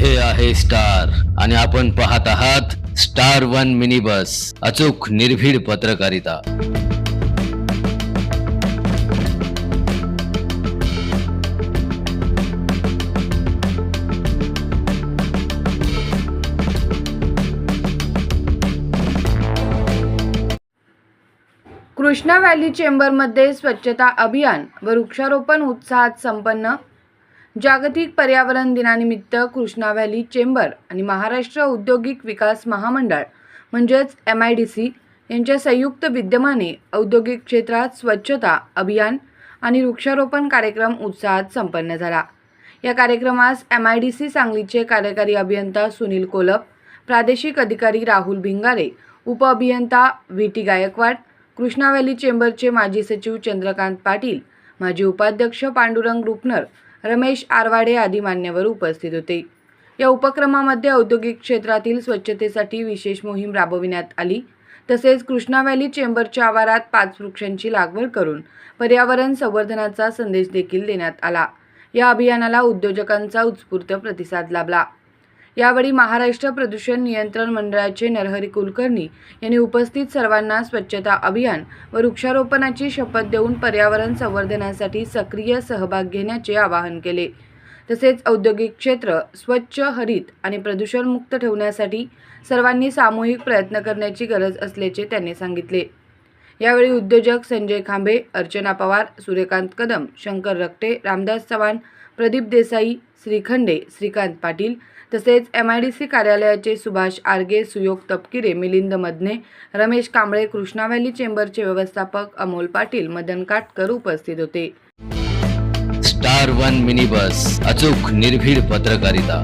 हे आहे स्टार आणि आपण पाहत आहात स्टार वन मिनी बस, अचूक निर्भीड पत्रकारिता। कृष्णा व्हॅली चेंबरमध्ये स्वच्छता अभियान व वृक्षारोपण उत्साहात संपन्न। जागतिक पर्यावरण दिनानिमित्त कृष्णा व्हॅली चेंबर आणि महाराष्ट्र औद्योगिक विकास महामंडळ म्हणजेच MIDC यांच्या संयुक्त विद्यमाने औद्योगिक क्षेत्रात स्वच्छता अभियान आणि वृक्षारोपण कार्यक्रम उत्साहात संपन्न झाला। या कार्यक्रमास MIDC सांगलीचे कार्यकारी अभियंता सुनील कोलप, प्रादेशिक अधिकारी राहुल भिंगारे, उपअभियंता VT गायकवाड, कृष्णा व्हॅली चेंबरचे माजी सचिव चंद्रकांत पाटील, माजी उपाध्यक्ष पांडुरंग रुपनर, रमेश आरवाडे आदी मान्यवर उपस्थित होते। या उपक्रमामध्ये औद्योगिक क्षेत्रातील स्वच्छतेसाठी विशेष मोहीम राबविण्यात आली। तसेच कृष्णा व्हॅली चेंबरच्या आवारात 5 वृक्षांची लागवड करून पर्यावरण संवर्धनाचा संदेश देखील देण्यात आला। या अभियानाला उद्योजकांचा उत्स्फूर्त प्रतिसाद लाभला। यावेळी महाराष्ट्र प्रदूषण नियंत्रण मंडळाचे नरहरी कुलकर्णी यांनी उपस्थित सर्वांना स्वच्छता अभियान व वृक्षारोपणाची शपथ देऊन पर्यावरण संवर्धनासाठी सक्रिय सहभाग घेण्याचे आवाहन केले। तसेच औद्योगिक क्षेत्र स्वच्छ, हरित आणि प्रदूषणमुक्त ठेवण्यासाठी सर्वांनी सामूहिक प्रयत्न करण्याची गरज असल्याचे त्यांनी सांगितले। यावेळी उद्योजक संजय खांबे, अर्चना पवार, सूर्यकांत कदम, शंकर रक्टे, रामदास चव्हाण, प्रदीप देसाई, श्रीखंडे, श्रीकांत पाटील तसेच MIDC कार्यालयाचे सुभाष आर्गे, सुयोग तपकिरे, मिलिंद मदने, रमेश कांबळे, कृष्णा व्हॅली चेंबरचे व्यवस्थापक अमोल पाटील, मदन काटकर उपस्थित होते। स्टार वन मिनी बस, अचूक निर्भीड पत्रकारिता।